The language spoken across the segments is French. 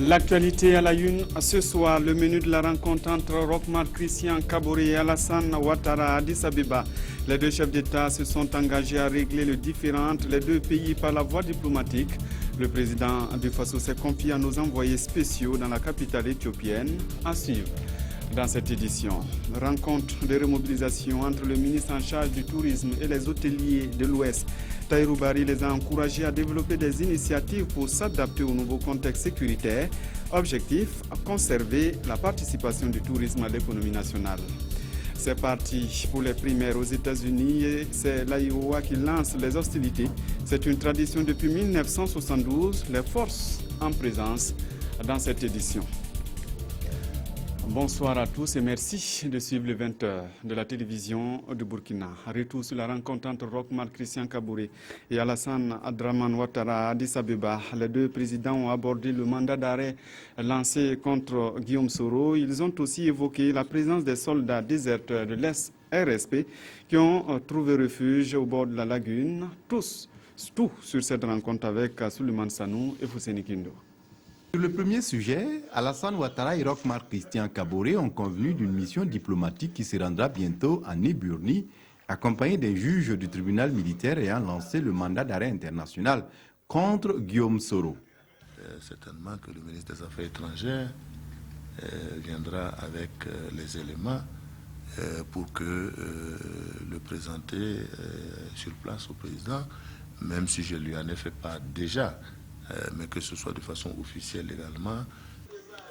L'actualité à la une, ce soir, le menu de la rencontre entre Roch-Marc Christian Kaboré et Alassane Ouattara à Addis Abeba. Les deux chefs d'État se sont engagés à régler le différend entre les deux pays par la voie diplomatique. Le président du Faso s'est confié à nos envoyés spéciaux dans la capitale éthiopienne. À suivre dans cette édition. Rencontre de remobilisation entre le ministre en charge du tourisme et les hôteliers de l'Ouest. Tahirou Barry les a encouragés à développer des initiatives pour s'adapter au nouveau contexte sécuritaire. Objectif, conserver la participation du tourisme à l'économie nationale. C'est parti pour les primaires aux États-Unis et c'est l'Iowa qui lance les hostilités. C'est une tradition depuis 1972, les forces en présence dans cette édition. Bonsoir à tous et merci de suivre le 20h de la télévision de Burkina. Retour sur la rencontre entre Roch-Marc Christian Kaboré et Alassane Dramane Ouattara à Addis Abeba. Les deux présidents ont abordé le mandat d'arrêt lancé contre Guillaume Soro. Ils ont aussi évoqué la présence des soldats déserteurs de l'RSP qui ont trouvé refuge au bord de la lagune. Tout sur cette rencontre avec Souleymane Sanou et Fousseni Kindo. Sur le premier sujet, Alassane Ouattara et Roch-Marc Christian Kaboré ont convenu d'une mission diplomatique qui se rendra bientôt à Néburni, accompagnée des juges du tribunal militaire ayant lancé le mandat d'arrêt international contre Guillaume Soro. Certainement que le ministre des Affaires étrangères viendra avec les éléments pour que le présenter sur place au président, même si je lui en ai fait part déjà. Mais que ce soit de façon officielle également.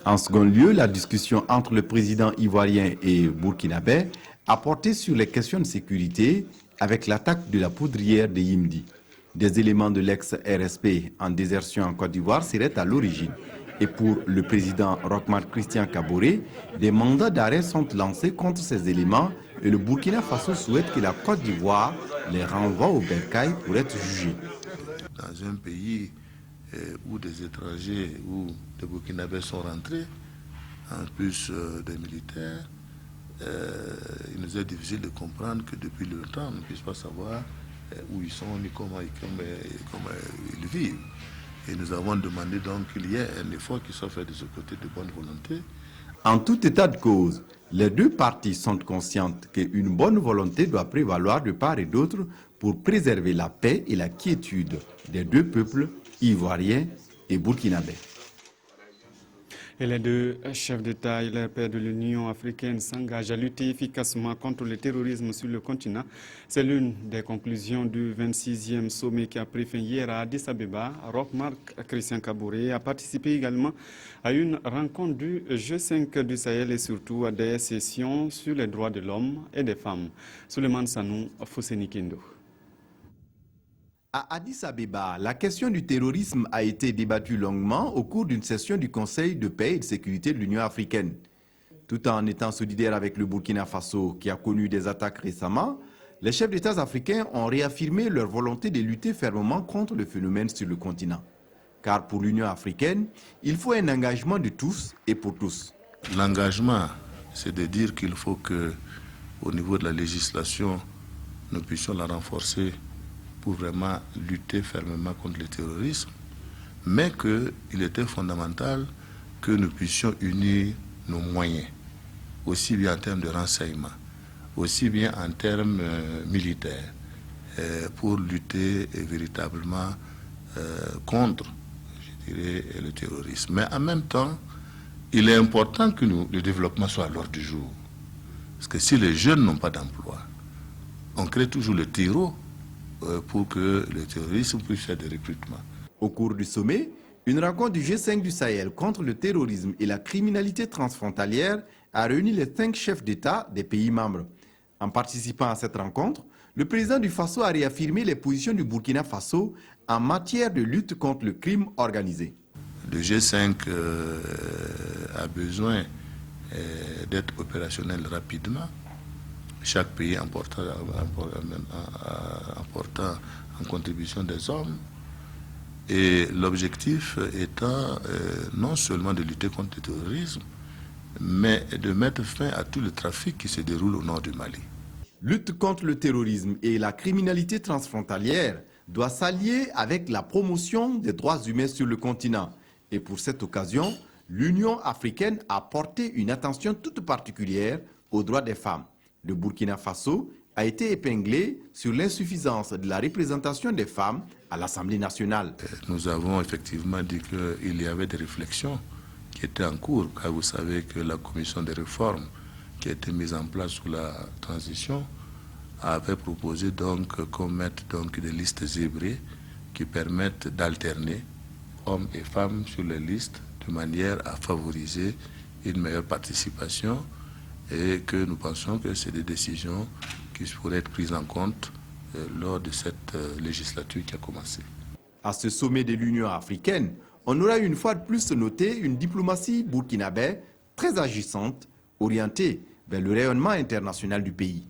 En second lieu, la discussion entre le président ivoirien et burkinabé a porté sur les questions de sécurité avec l'attaque de la poudrière de Yimdi. Des éléments de l'ex-RSP en désertion en Côte d'Ivoire seraient à l'origine. Et pour le président Roch-Marc Christian Kaboré, des mandats d'arrêt sont lancés contre ces éléments et le Burkina Faso souhaite que la Côte d'Ivoire les renvoie au bercail pour être jugés. Dans un pays où des étrangers, où des Burkinabés sont rentrés, en plus des militaires, il nous est difficile de comprendre que depuis longtemps, on ne puisse pas savoir où ils sont ni comment ils vivent. Et nous avons demandé donc qu'il y ait un effort qui soit fait de ce côté de bonne volonté. En tout état de cause, les deux parties sont conscientes qu'une bonne volonté doit prévaloir de part et d'autre pour préserver la paix et la quiétude des deux peuples ivoiriens et burkinabés. Et les deux chefs d'État et les pères de l'Union africaine s'engagent à lutter efficacement contre le terrorisme sur le continent. C'est l'une des conclusions du 26e sommet qui a pris fin hier à Addis Abeba. Roch-Marc Christian Kaboré a participé également à une rencontre du G5 du Sahel et surtout à des sessions sur les droits de l'homme et des femmes. Souleymane Sanou, Fousseni Kindo. À Addis Abeba, la question du terrorisme a été débattue longuement au cours d'une session du Conseil de paix et de sécurité de l'Union africaine. Tout en étant solidaires avec le Burkina Faso qui a connu des attaques récemment, les chefs d'État africains ont réaffirmé leur volonté de lutter fermement contre le phénomène sur le continent. Car pour l'Union africaine, il faut un engagement de tous et pour tous. L'engagement, c'est de dire qu'il faut que, au niveau de la législation, nous puissions la renforcer pour vraiment lutter fermement contre le terrorisme, mais qu'il était fondamental que nous puissions unir nos moyens, aussi bien en termes de renseignement, aussi bien en termes militaires, pour lutter véritablement contre, je dirais, le terrorisme. Mais en même temps, il est important que le développement soit à l'ordre du jour. Parce que si les jeunes n'ont pas d'emploi, on crée toujours le terreau pour que le terrorisme puisse faire des recrutements. Au cours du sommet, une rencontre du G5 du Sahel contre le terrorisme et la criminalité transfrontalière a réuni les 5 chefs d'État des pays membres. En participant à cette rencontre, le président du Faso a réaffirmé les positions du Burkina Faso en matière de lutte contre le crime organisé. Le G5 a besoin d'être opérationnel rapidement. Chaque pays apportant en contribution des hommes. Et l'objectif étant non seulement de lutter contre le terrorisme, mais de mettre fin à tout le trafic qui se déroule au nord du Mali. Lutte contre le terrorisme et la criminalité transfrontalière doit s'allier avec la promotion des droits humains sur le continent Et pour cette occasion, l'Union africaine a porté une attention toute particulière aux droits des femmes. Le Burkina Faso a été épinglé sur l'insuffisance de la représentation des femmes à l'Assemblée nationale. Nous avons effectivement dit qu'il y avait des réflexions qui étaient en cours, car vous savez que la commission des réformes qui a été mise en place sous la transition avait proposé donc qu'on mette donc des listes zébrées qui permettent d'alterner hommes et femmes sur les listes de manière à favoriser une meilleure participation et que nous pensons que c'est des décisions qui pourraient être prises en compte lors de cette législature qui a commencé. À ce sommet de l'Union africaine, on aura une fois de plus noté une diplomatie burkinabé très agissante, orientée vers le rayonnement international du pays.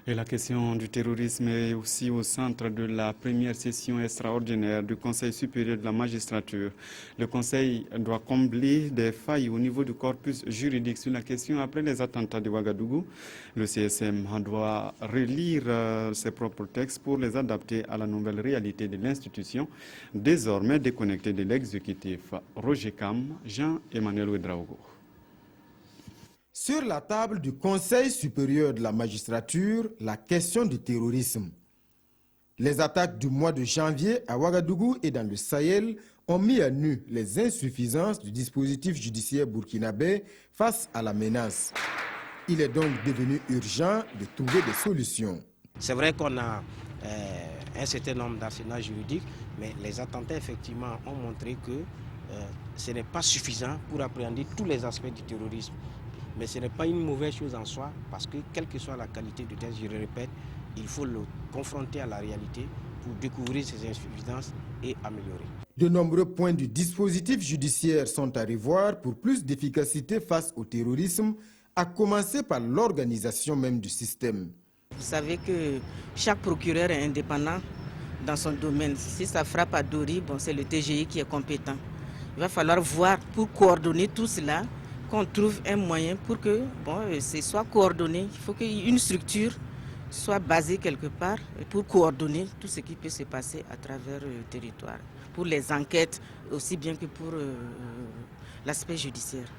Et la question du terrorisme est aussi au centre de la première session extraordinaire du Conseil supérieur de la magistrature. Le Conseil doit combler des failles au niveau du corpus juridique sur la question après les attentats de Ouagadougou. Le CSM doit relire ses propres textes pour les adapter à la nouvelle réalité de l'institution, désormais déconnectée de l'exécutif. Roger Cam, Jean-Emmanuel Ouedraogo. Sur la table du Conseil supérieur de la magistrature, la question du terrorisme. Les attaques du mois de janvier à Ouagadougou et dans le Sahel ont mis à nu les insuffisances du dispositif judiciaire burkinabé face à la menace. Il est donc devenu urgent de trouver des solutions. C'est vrai qu'on a un certain nombre d'arsenaux juridiques, mais les attentats effectivement ont montré que ce n'est pas suffisant pour appréhender tous les aspects du terrorisme. Mais ce n'est pas une mauvaise chose en soi, parce que quelle que soit la qualité du texte, je le répète, il faut le confronter à la réalité pour découvrir ses insuffisances et améliorer. De nombreux points du dispositif judiciaire sont à revoir pour plus d'efficacité face au terrorisme, à commencer par l'organisation même du système. Vous savez que chaque procureur est indépendant dans son domaine. Si ça frappe à Dori, c'est le TGI qui est compétent. Il va falloir voir pour coordonner tout cela, qu'on trouve un moyen pour que ce soit coordonné. Il faut qu'une structure soit basée quelque part pour coordonner tout ce qui peut se passer à travers le territoire, pour les enquêtes aussi bien que pour l'aspect judiciaire.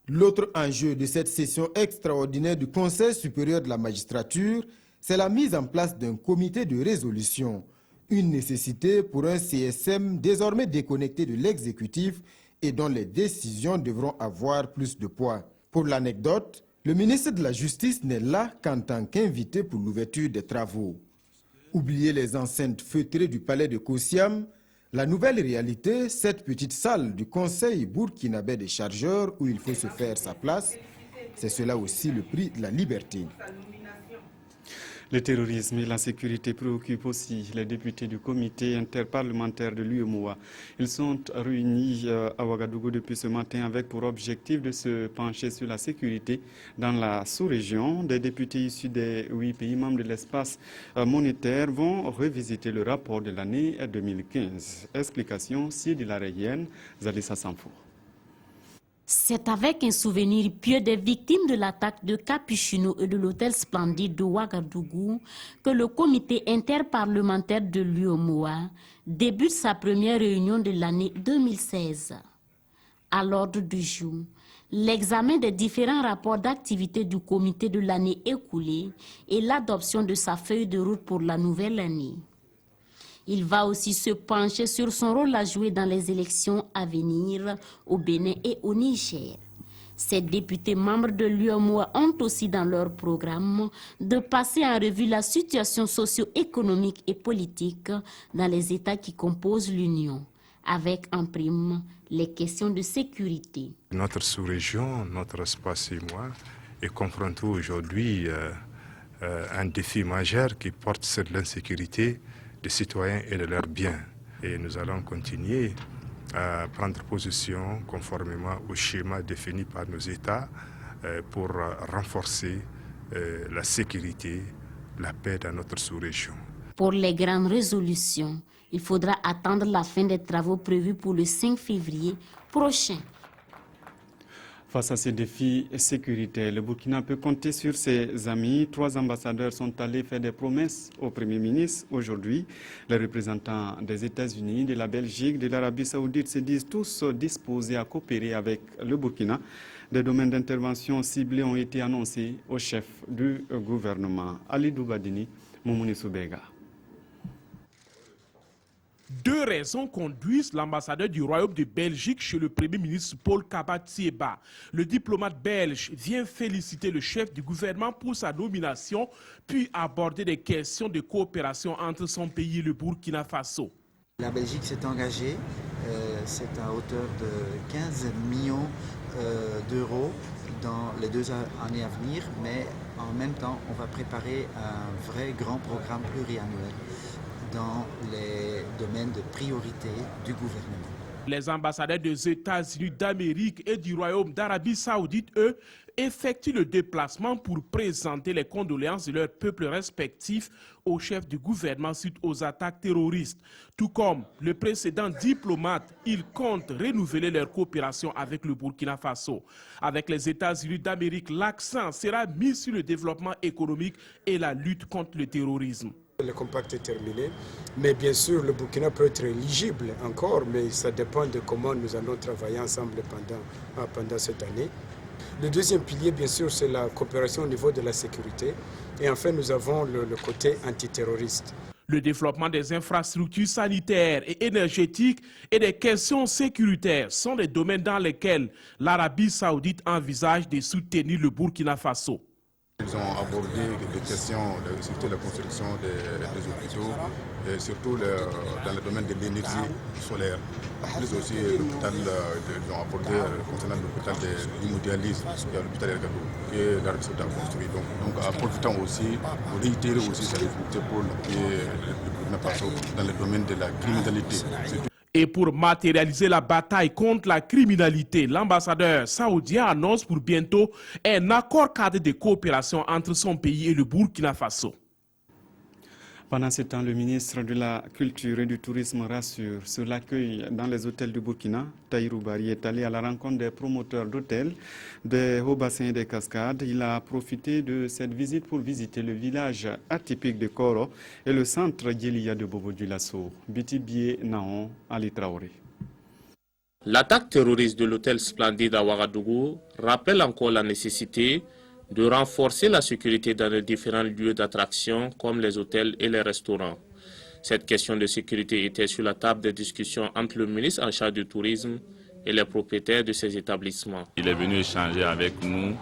L'autre enjeu de cette session extraordinaire du Conseil supérieur de la magistrature, c'est la mise en place d'un comité de résolution, une nécessité pour un CSM désormais déconnecté de l'exécutif et dont les décisions devront avoir plus de poids. Pour l'anecdote, le ministre de la Justice n'est là qu'en tant qu'invité pour l'ouverture des travaux. Oubliez les enceintes feutrées du palais de Kossiam, la nouvelle réalité, cette petite salle du Conseil burkinabé des chargeurs où il faut se faire sa place, c'est cela aussi le prix de la liberté. Le terrorisme et la sécurité préoccupent aussi les députés du comité interparlementaire de l'UEMOA. Ils sont réunis à Ouagadougou depuis ce matin avec pour objectif de se pencher sur la sécurité dans la sous-région. Des députés issus des 8 pays membres de l'espace monétaire vont revisiter le rapport de l'année 2015. Explication, Sidi Lareyienne, Zalissa Sanfo. C'est avec un souvenir pieux des victimes de l'attaque de Capuchino et de l'hôtel Splendide de Ouagadougou que le comité interparlementaire de l'UEMOA débute sa première réunion de l'année 2016. À l'ordre du jour, l'examen des différents rapports d'activité du comité de l'année écoulée et l'adoption de sa feuille de route pour la nouvelle année. Il va aussi se pencher sur son rôle à jouer dans les élections à venir au Bénin et au Niger. Ces députés membres de l'UEMOA ont aussi dans leur programme de passer en revue la situation socio-économique et politique dans les États qui composent l'Union, avec en prime les questions de sécurité. Notre sous-région, notre espace CEMOA est confronté aujourd'hui à un défi majeur qui porte sur l'insécurité des citoyens et de leurs biens. Et nous allons continuer à prendre position conformément au schéma défini par nos États pour renforcer la sécurité, la paix dans notre sous-région. Pour les grandes résolutions, il faudra attendre la fin des travaux prévus pour le 5 février prochain. Face à ces défis sécuritaires, le Burkina peut compter sur ses amis. 3 ambassadeurs sont allés faire des promesses au Premier ministre. Aujourd'hui, les représentants des États-Unis, de la Belgique, de l'Arabie Saoudite se disent tous disposés à coopérer avec le Burkina. Des domaines d'intervention ciblés ont été annoncés au chef du gouvernement. Ali Doubadini, Moumouni Soubega. 2 raisons conduisent l'ambassadeur du Royaume de Belgique chez le Premier ministre Paul Kaba-Thiéba. Le diplomate belge vient féliciter le chef du gouvernement pour sa nomination, puis aborder des questions de coopération entre son pays et le Burkina Faso. La Belgique s'est engagée, c'est à hauteur de 15 millions d'euros dans les 2 années à venir, mais en même temps, on va préparer un vrai grand programme pluriannuel dans les domaines de priorité du gouvernement. Les ambassadeurs des États-Unis d'Amérique et du Royaume d'Arabie Saoudite, eux, effectuent le déplacement pour présenter les condoléances de leurs peuples respectifs au chef du gouvernement suite aux attaques terroristes. Tout comme le précédent diplomate, ils comptent renouveler leur coopération avec le Burkina Faso. Avec les États-Unis d'Amérique, l'accent sera mis sur le développement économique et la lutte contre le terrorisme. Le compact est terminé, mais bien sûr le Burkina peut être éligible encore, mais ça dépend de comment nous allons travailler ensemble pendant cette année. Le deuxième pilier, bien sûr, c'est la coopération au niveau de la sécurité. Et enfin, nous avons le côté antiterroriste. Le développement des infrastructures sanitaires et énergétiques et des questions sécuritaires sont les domaines dans lesquels l'Arabie Saoudite envisage de soutenir le Burkina Faso. Ils ont abordé des questions, surtout la construction des hôpitaux, et surtout dans le domaine de l'énergie solaire. Plus aussi l'hôpital, ils ont abordé concernant l'hôpital de l'hémodialyse, qui est l'hôpital Ergadou, que l'Arabie Saoudite a construit. Donc en profitant aussi, pour réitérer aussi sa difficulté pour le Burkina Faso dans le domaine de la criminalité. Et pour matérialiser la bataille contre la criminalité, l'ambassadeur saoudien annonce pour bientôt un accord cadre de coopération entre son pays et le Burkina Faso. Pendant ce temps, le ministre de la Culture et du Tourisme rassure sur l'accueil dans les hôtels du Burkina. Tahirou Barry est allé à la rencontre des promoteurs d'hôtels, des hauts bassins et des cascades. Il a profité de cette visite pour visiter le village atypique de Koro et le centre Djelia de Bobo-Dioulasso. Bitibie Naon, Ali Traoré. L'attaque terroriste de l'hôtel Splendide à Ouagadougou rappelle encore la nécessité de renforcer la sécurité dans les différents lieux d'attraction comme les hôtels et les restaurants. Cette question de sécurité était sur la table des discussions entre le ministre en charge du tourisme et les propriétaires de ces établissements. Il est venu échanger avec nous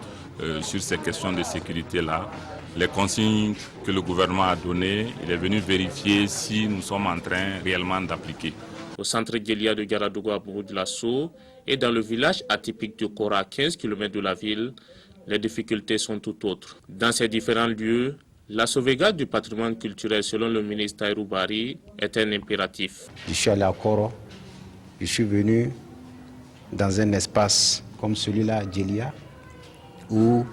sur ces questions de sécurité-là. Les consignes que le gouvernement a données, il est venu vérifier si nous sommes en train réellement d'appliquer. Au centre Djelia de Garadougou à Bobo-Dioulasso et dans le village atypique de Kora, à 15 km de la ville, les difficultés sont tout autres. Dans ces différents lieux, la sauvegarde du patrimoine culturel, selon le ministre Tahirou Barry, est un impératif. Je suis allé à Koro, je suis venu dans un espace comme celui-là, Djelia, où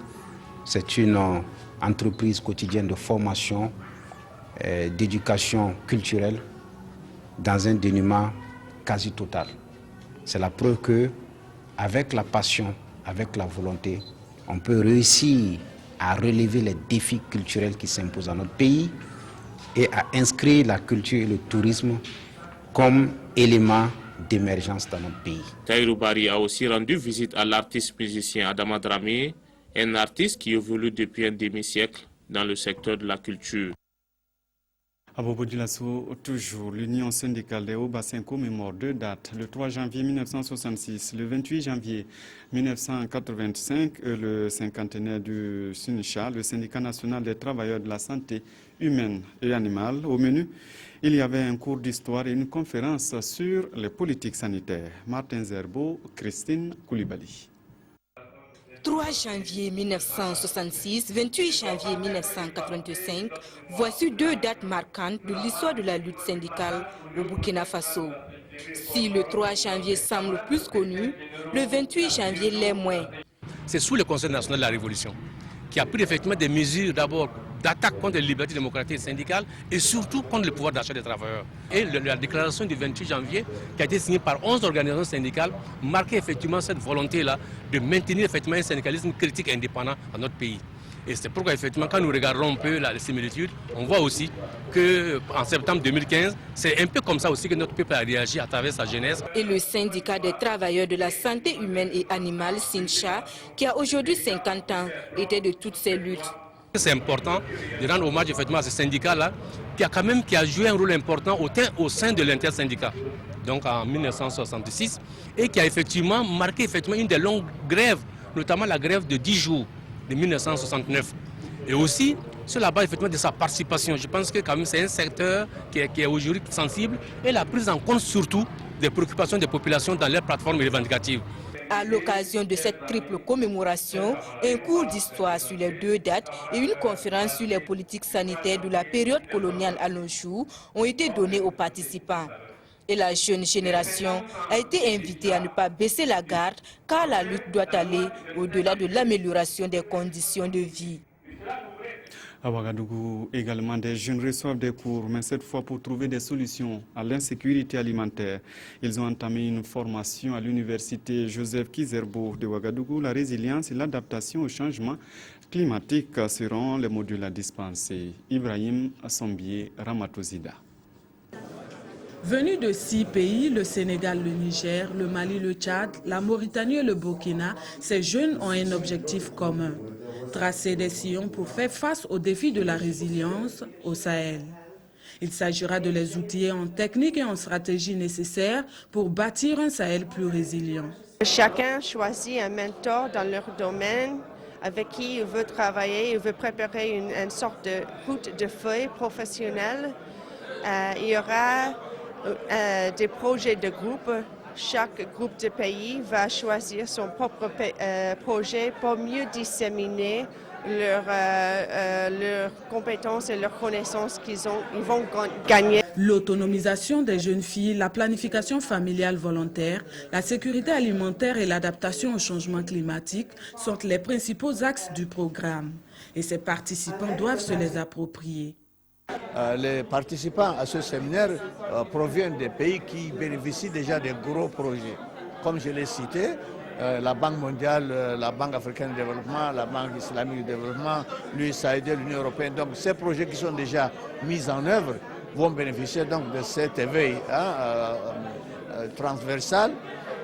c'est une entreprise quotidienne de formation, d'éducation culturelle, dans un dénuement quasi total. C'est la preuve que, avec la passion, avec la volonté, on peut réussir à relever les défis culturels qui s'imposent à notre pays et à inscrire la culture et le tourisme comme élément d'émergence dans notre pays. Tahirou Barry a aussi rendu visite à l'artiste musicien Adama Dramé, un artiste qui évolue depuis un demi-siècle dans le secteur de la culture. À Bobo-Dioulasso, toujours, l'Union syndicale des hauts-bassins commémore 2 dates, le 3 janvier 1966, le 28 janvier 1985 et le cinquantenaire du SUNICHA, le syndicat national des travailleurs de la santé humaine et animale. Au menu, il y avait un cours d'histoire et une conférence sur les politiques sanitaires. Martin Zerbo, Christine Koulibaly. 3 janvier 1966, 28 janvier 1985, voici 2 dates marquantes de l'histoire de la lutte syndicale au Burkina Faso. Si le 3 janvier semble plus connu, le 28 janvier l'est moins. C'est sous le Conseil national de la Révolution qui a pris effectivement des mesures d'abord d'attaque contre les libertés démocratiques et syndicales et surtout contre le pouvoir d'achat des travailleurs. Et la déclaration du 28 janvier qui a été signée par 11 organisations syndicales marquait effectivement cette volonté-là de maintenir effectivement un syndicalisme critique et indépendant dans notre pays. Et c'est pourquoi effectivement quand nous regardons un peu les similitudes, on voit aussi qu'en septembre 2015, c'est un peu comme ça aussi que notre peuple a réagi à travers sa jeunesse. Et le syndicat des travailleurs de la santé humaine et animale, SINCHA, qui a aujourd'hui 50 ans, était de toutes ces luttes. C'est important de rendre hommage effectivement à ce syndicat-là qui a joué un rôle important au sein de l'intersyndicat, donc en 1966, et qui a effectivement marqué effectivement une des longues grèves, notamment la grève de 10 jours de 1969. Et aussi sur la base effectivement de sa participation. Je pense que quand même c'est un secteur qui est aujourd'hui sensible et la prise en compte surtout des préoccupations des populations dans leurs plateformes revendicatives. À l'occasion de cette triple commémoration, un cours d'histoire sur les 2 dates et une conférence sur les politiques sanitaires de la période coloniale à nos jours ont été donnés aux participants. Et la jeune génération a été invitée à ne pas baisser la garde car la lutte doit aller au-delà de l'amélioration des conditions de vie. À Ouagadougou, également, des jeunes reçoivent des cours, mais cette fois pour trouver des solutions à l'insécurité alimentaire. Ils ont entamé une formation à l'université Joseph Kizerbo de Ouagadougou. La résilience et l'adaptation au changement climatique seront les modules à dispenser. Ibrahim Assombier Ramatozida. Venus de 6 pays, le Sénégal, le Niger, le Mali, le Tchad, la Mauritanie et le Burkina, ces jeunes ont un objectif commun: tracer des sillons pour faire face aux défis de la résilience au Sahel. Il s'agira de les outiller en technique et en stratégie nécessaires pour bâtir un Sahel plus résilient. Chacun choisit un mentor dans leur domaine avec qui il veut travailler, il veut préparer une sorte de route de feuille professionnelle. Il y aura des projets de groupe. Chaque groupe de pays va choisir son propre projet pour mieux disséminer leurs compétences et leurs connaissances qu'ils vont gagner. L'autonomisation des jeunes filles, la planification familiale volontaire, la sécurité alimentaire et l'adaptation au changement climatique sont les principaux axes du programme. Et ces participants doivent se les approprier. Les participants à ce séminaire proviennent des pays qui bénéficient déjà de gros projets. Comme je l'ai cité, la Banque mondiale, la Banque africaine de développement, la Banque islamique de développement, l'USAID, l'Union européenne. Donc ces projets qui sont déjà mis en œuvre vont bénéficier donc de cet éveil transversal.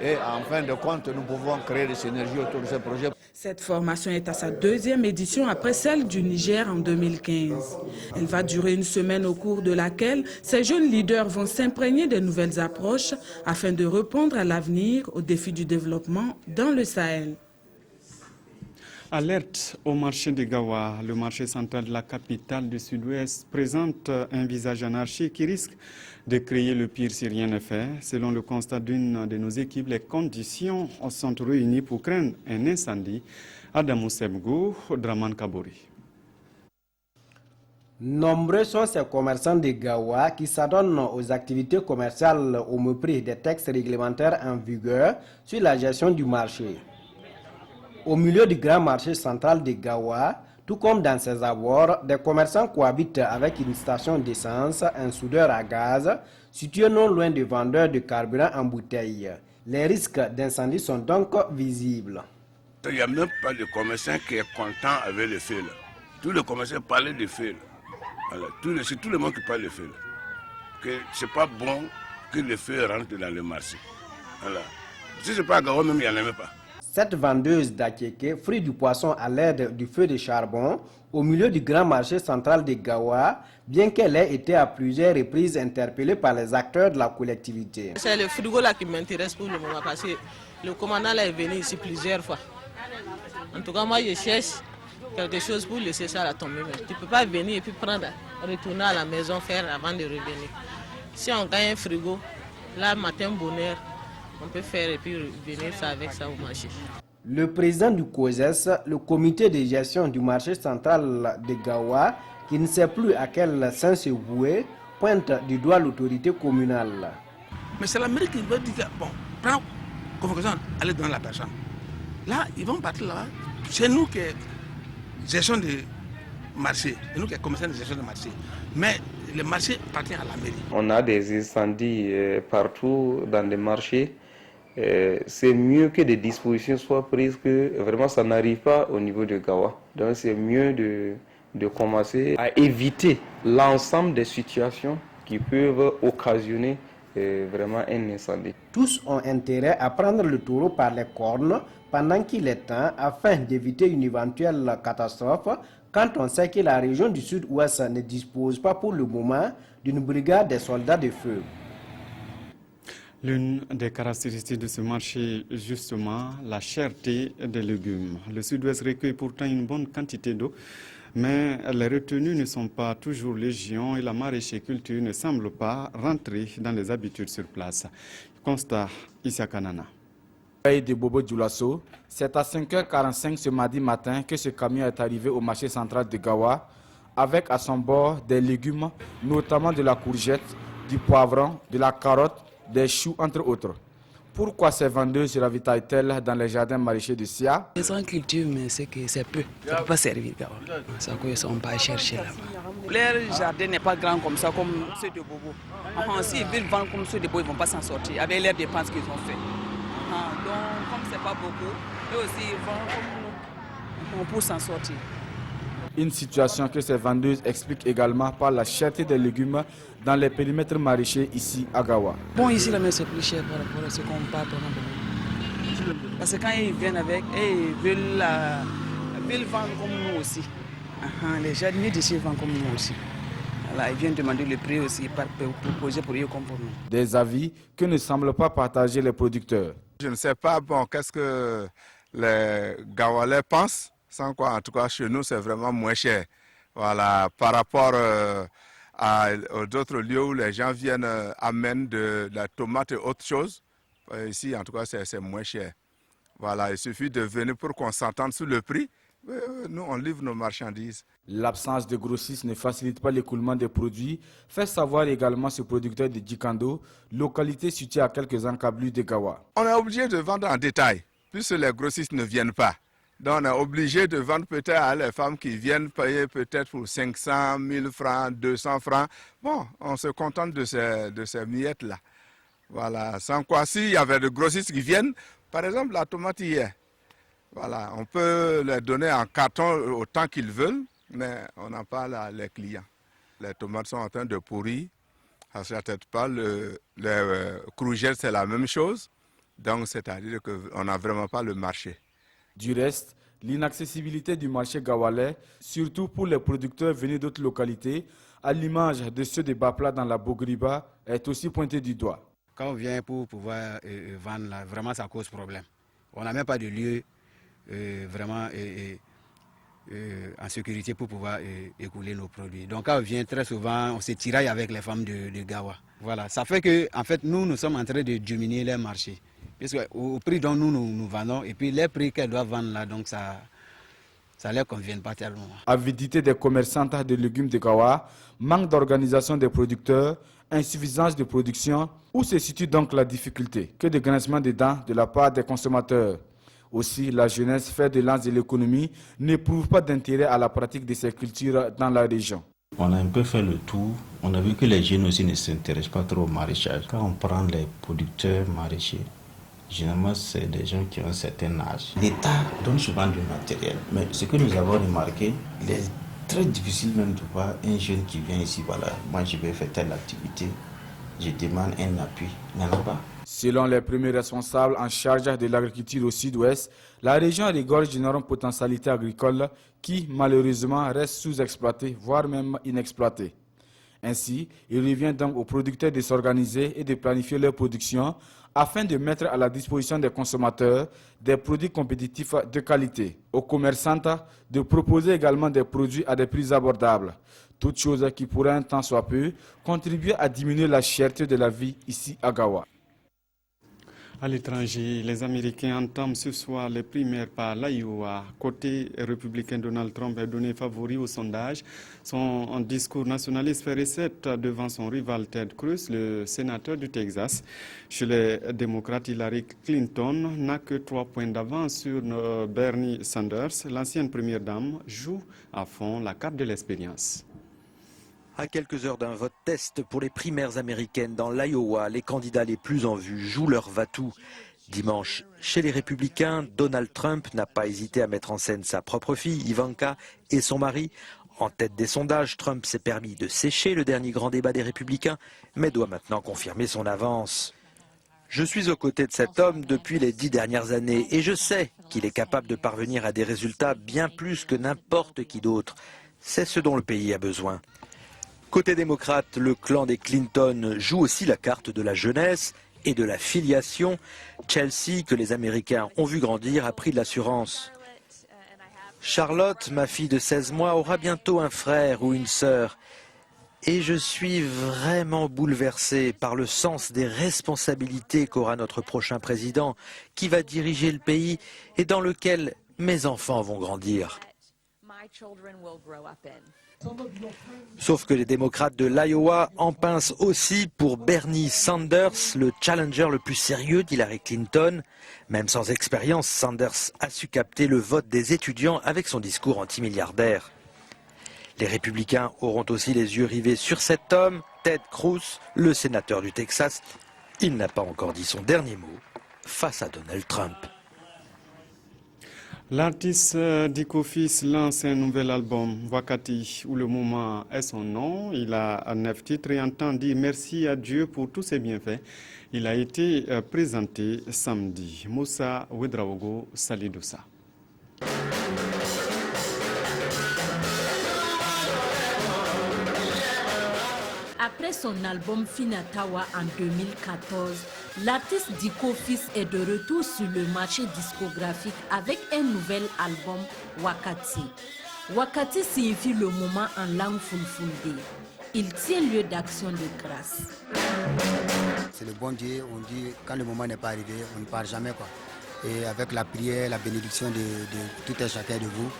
Et en fin de compte, nous pouvons créer des synergies autour de ces projets. Cette formation est à sa 2e édition après celle du Niger en 2015. Elle va durer une semaine au cours de laquelle ces jeunes leaders vont s'imprégner des nouvelles approches afin de répondre à l'avenir aux défis du développement dans le Sahel. Alerte au marché de Gawa. Le marché central de la capitale du Sud-Ouest présente un visage anarchique qui risque de créer le pire si rien n'est fait. Selon le constat d'une de nos équipes, les conditions sont réunies pour craindre un incendie. Adamou Sebgou, Draman Kabori. Nombreux sont ces commerçants de Gawa qui s'adonnent aux activités commerciales au mépris des textes réglementaires en vigueur sur la gestion du marché. Au milieu du grand marché central de Gawa, tout comme dans ses abords, des commerçants cohabitent avec une station d'essence, un soudeur à gaz, situé non loin de vendeurs de carburant en bouteille. Les risques d'incendie sont donc visibles. Il n'y a même pas de commerçant qui est content avec le feu. Tous les commerçants parlaient de feu. Voilà. C'est tout le monde qui parle de feu. Que ce n'est pas bon que le feu rentre dans le marché. Voilà. Si ce n'est pas à Gawa, même il n'y en a même pas. Cette vendeuse d'Akeke, fruit du poisson à l'aide du feu de charbon, au milieu du grand marché central de Gawa, bien qu'elle ait été à plusieurs reprises interpellée par les acteurs de la collectivité. C'est le frigo là qui m'intéresse pour le moment parce que le commandant là est venu ici plusieurs fois. En tout cas, moi je cherche quelque chose pour laisser ça à tomber. Mais tu ne peux pas venir et puis retourner à la maison faire avant de revenir. Si on gagne un frigo, là matin bonheur, on peut faire et puis venir ça avec ça au marché. Le président du COSES, le comité de gestion du marché central de Gawa, qui ne sait plus à quel sens se vouer, pointe du doigt l'autorité communale. Mais c'est la mairie qui veut dire, bon, prends convocation, allez dans la personne. Là, ils vont partir là. C'est nous qui gestion de marché, et nous qui sommes commissaires de gestion de marché, mais le marché appartient à la mairie. On a des incendies partout dans les marchés. C'est mieux que des dispositions soient prises, que vraiment ça n'arrive pas au niveau de Gawa. Donc c'est mieux de commencer à éviter l'ensemble des situations qui peuvent occasionner vraiment un incendie. Tous ont intérêt à prendre le taureau par les cornes pendant qu'il est temps afin d'éviter une éventuelle catastrophe quand on sait que la région du sud-ouest ne dispose pas pour le moment d'une brigade des soldats de feu. L'une des caractéristiques de ce marché, justement, la cherté des légumes. Le sud-ouest recueille pourtant une bonne quantité d'eau, mais les retenues ne sont pas toujours légion et la maraîchère-culture ne semble pas rentrer dans les habitudes sur place. Constat Issa Kanana. De Bobo Djoulasso, c'est à 5h45 ce mardi matin que ce camion est arrivé au marché central de Gawa avec à son bord des légumes, notamment de la courgette, du poivron, de la carotte, des choux entre autres. Pourquoi ces vendeuses se ravitaillent-elles dans les jardins maraîchers de Sia? Ils ont culture, mais c'est que c'est peu. Ça ne peut pas servir Gawa. C'est à quoi ils sont pas chercher là-bas. Leur jardin n'est pas grand comme ça, comme ceux de Bobo. S'ils veulent vendre comme ceux de Bobo, ils ne vont pas s'en sortir avec les dépenses qu'ils ont faites. Donc, comme ce n'est pas beaucoup, eux aussi ils vont comme nous pour s'en sortir. Une situation que ces vendeuses expliquent également par la cherté des légumes dans les périmètres maraîchers ici à Gawa. Bon, ici la mer c'est plus cher par rapport à ce qu'on part. Parce que quand ils viennent avec, ils veulent vendre comme nous aussi. Les jardiniers d'ici vendent comme nous aussi. Voilà, ils viennent demander le prix aussi, proposer pour eux comme pour nous. Des avis que ne semblent pas partager les producteurs. Je ne sais pas qu'est-ce que les Gawalais pensent, sans quoi en tout cas chez nous c'est vraiment moins cher. Voilà, par rapport à d'autres lieux où les gens viennent amènent de la tomate et autre chose, ici en tout cas c'est moins cher. Voilà, il suffit de venir pour qu'on s'entende sur le prix. Nous, on livre nos marchandises. L'absence de grossistes ne facilite pas l'écoulement des produits, fait savoir également ce producteur de Djikando, localité située à quelques encablures de Gawa. On est obligé de vendre en détail, puisque les grossistes ne viennent pas. Donc on est obligé de vendre peut-être à les femmes qui viennent payer peut-être pour 500, 1000 francs, 200 francs. Bon, on se contente de ces miettes-là. Voilà, sans quoi, s'il y avait de grossistes qui viennent, par exemple la tomate hier, voilà, on peut les donner en carton autant qu'ils veulent, mais on n'a pas les clients. Les tomates sont en train de pourrir, ça ne s'arrête pas. Les courgettes, c'est la même chose. Donc, c'est-à-dire qu'on n'a vraiment pas le marché. Du reste, l'inaccessibilité du marché gawalais, surtout pour les producteurs venus d'autres localités, à l'image de ceux de Bapla dans la Bogriba, est aussi pointée du doigt. Quand on vient pour pouvoir vendre, là, vraiment ça cause problème. On n'a même pas de lieu vraiment en sécurité pour pouvoir écouler nos produits. Donc quand on vient très souvent, on se tiraille avec les femmes de Gawa. Voilà, ça fait que en fait nous sommes en train de diminuer les marchés. Parce qu'au prix dont nous vendons, et puis les prix qu'elles doivent vendre là, donc ça ne leur convient pas tellement. Avidité des commerçantes de légumes de Gawa, manque d'organisation des producteurs, insuffisance de production, où se situe donc la difficulté? Que de grincements de dents de la part des consommateurs. Aussi, la jeunesse, fait de lance de l'économie, n'éprouve pas d'intérêt à la pratique de ces cultures dans la région. On a un peu fait le tour. On a vu que les jeunes aussi ne s'intéressent pas trop au maraîchage. Quand on prend les producteurs maraîchers, généralement, c'est des gens qui ont un certain âge. L'État donne souvent du matériel. Mais ce que nous avons remarqué, il est très difficile même de voir un jeune qui vient ici, voilà, moi je vais faire telle activité, je demande un appui. Il n'y en a pas. Selon les premiers responsables en charge de l'agriculture au sud-ouest, la région regorge d'une énorme potentialité agricole qui, malheureusement, reste sous-exploitée, voire même inexploitée. Ainsi, il revient donc aux producteurs de s'organiser et de planifier leur production afin de mettre à la disposition des consommateurs des produits compétitifs de qualité. Aux commerçantes de proposer également des produits à des prix abordables. Toute chose qui pourrait un temps soit peu contribuer à diminuer la cherté de la vie ici à Gawa. À l'étranger, les Américains entament ce soir les primaires par l'Iowa. Côté républicain, Donald Trump est donné favori au sondage. Son discours nationaliste fait recette devant son rival Ted Cruz, le sénateur du Texas. Chez les démocrates, Hillary Clinton n'a que 3 points d'avance sur Bernie Sanders. L'ancienne première dame joue à fond la carte de l'expérience. À quelques heures d'un vote test pour les primaires américaines dans l'Iowa, les candidats les plus en vue jouent leur va-tout. Dimanche, chez les Républicains, Donald Trump n'a pas hésité à mettre en scène sa propre fille, Ivanka, et son mari. En tête des sondages, Trump s'est permis de sécher le dernier grand débat des Républicains, mais doit maintenant confirmer son avance. Je suis aux côtés de cet homme depuis les 10 dernières années et je sais qu'il est capable de parvenir à des résultats bien plus que n'importe qui d'autre. C'est ce dont le pays a besoin. Côté démocrate, le clan des Clinton joue aussi la carte de la jeunesse et de la filiation. Chelsea, que les Américains ont vu grandir, a pris de l'assurance. Charlotte, ma fille de 16 mois, aura bientôt un frère ou une sœur. Et je suis vraiment bouleversé par le sens des responsabilités qu'aura notre prochain président, qui va diriger le pays et dans lequel mes enfants vont grandir. Sauf que les démocrates de l'Iowa en pincent aussi pour Bernie Sanders, le challenger le plus sérieux d'Hillary Clinton. Même sans expérience, Sanders a su capter le vote des étudiants avec son discours anti-milliardaire. Les républicains auront aussi les yeux rivés sur cet homme, Ted Cruz, le sénateur du Texas. Il n'a pas encore dit son dernier mot face à Donald Trump. L'artiste Dicko Fils lance un nouvel album, Wakati, où le moment est son nom. Il a 9 titres et entend dire merci à Dieu pour tous ses bienfaits. Il a été présenté samedi. Moussa Ouedraogo Salidoussa. Après son album Finatawa en 2014, l'artiste Dicko Fils est de retour sur le marché discographique avec un nouvel album, Wakati. Wakati signifie le moment en langue fulfulde. Il tient lieu d'action de grâce. C'est le bon Dieu, on dit quand le moment n'est pas arrivé, on ne part jamais, quoi. Et avec la prière, la bénédiction de tout un chacun de vous,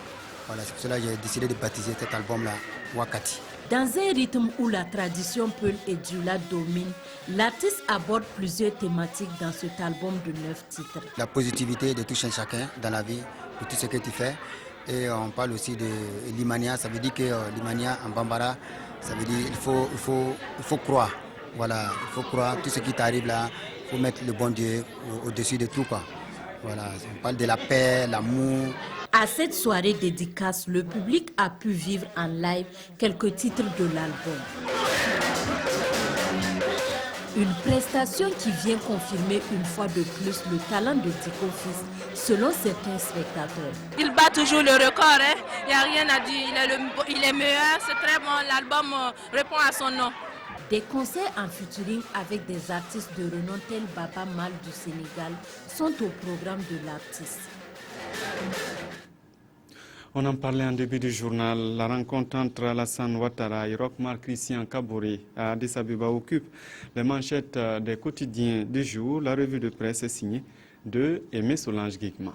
voilà, c'est pour cela que j'ai décidé de baptiser cet album-là, Wakati. Dans un rythme où la tradition Peul et Djoula domine, l'artiste aborde plusieurs thématiques dans cet album de 9 titres. La positivité de tout un chacun dans la vie, de tout ce que tu fais. Et on parle aussi de l'Imania, ça veut dire que l'Imania en Bambara, ça veut dire il faut croire. Voilà, il faut croire, tout ce qui t'arrive là, il faut mettre le bon Dieu au-dessus de tout, quoi. Voilà, on parle de la paix, l'amour. À cette soirée dédicace, le public a pu vivre en live quelques titres de l'album. Une prestation qui vient confirmer une fois de plus le talent de Dicko Fils, selon certains spectateurs. Il bat toujours le record, hein? Il n'y a rien à dire, il est meilleur, c'est très bon, l'album répond à son nom. Des concerts en featuring avec des artistes de renom tels Baba Mal du Sénégal sont au programme de l'artiste. On en parlait en début du journal. La rencontre entre Alassane Ouattara et Roch-Marc Christian Kaboré à Addis Abeba occupe les manchettes des quotidiens du jour. La revue de presse est signée de Aimé Solange Guigma.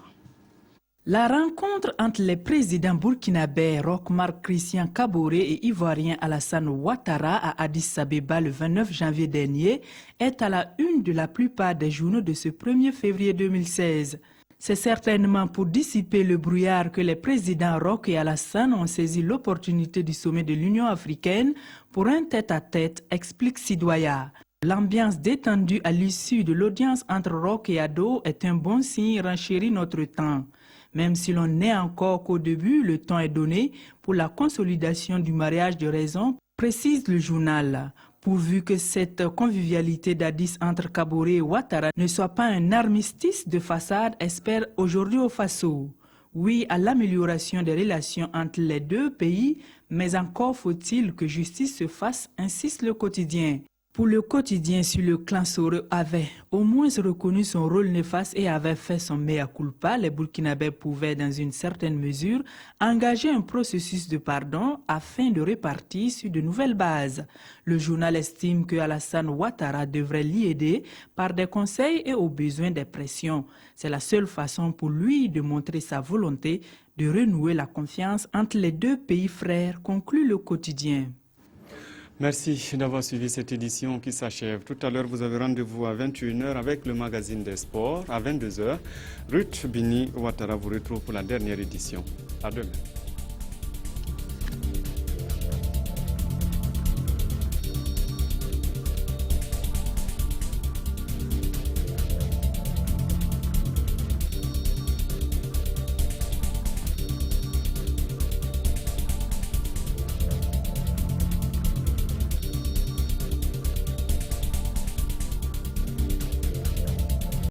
La rencontre entre les présidents burkinabés Roch-Marc Christian Kaboré et ivoirien Alassane Ouattara à Addis Abeba le 29 janvier dernier est à la une de la plupart des journaux de ce 1er février 2016. C'est certainement pour dissiper le brouillard que les présidents Roch et Alassane ont saisi l'opportunité du sommet de l'Union africaine pour un tête-à-tête, explique Sidoya. L'ambiance détendue à l'issue de l'audience entre Roch et Ado est un bon signe, renchérit notre temps. Même si l'on n'est encore qu'au début, le temps est donné pour la consolidation du mariage de raison, précise le journal. Pourvu que cette convivialité d'Addis entre Kaboré et Ouattara ne soit pas un armistice de façade, espère aujourd'hui au Faso. Oui à l'amélioration des relations entre les deux pays, mais encore faut-il que justice se fasse, insiste le quotidien. Pour le quotidien, si le clan Soro avait au moins reconnu son rôle néfaste et avait fait son mea culpa, les Burkinabés pouvaient, dans une certaine mesure, engager un processus de pardon afin de repartir sur de nouvelles bases. Le journal estime que Alassane Ouattara devrait l'y aider par des conseils et au besoin des pressions. C'est la seule façon pour lui de montrer sa volonté de renouer la confiance entre les deux pays frères, conclut le quotidien. Merci d'avoir suivi cette édition qui s'achève. Tout à l'heure, vous avez rendez-vous à 21h avec le magazine des sports. À 22h, Ruth Bini Ouattara vous retrouve pour la dernière édition. À demain.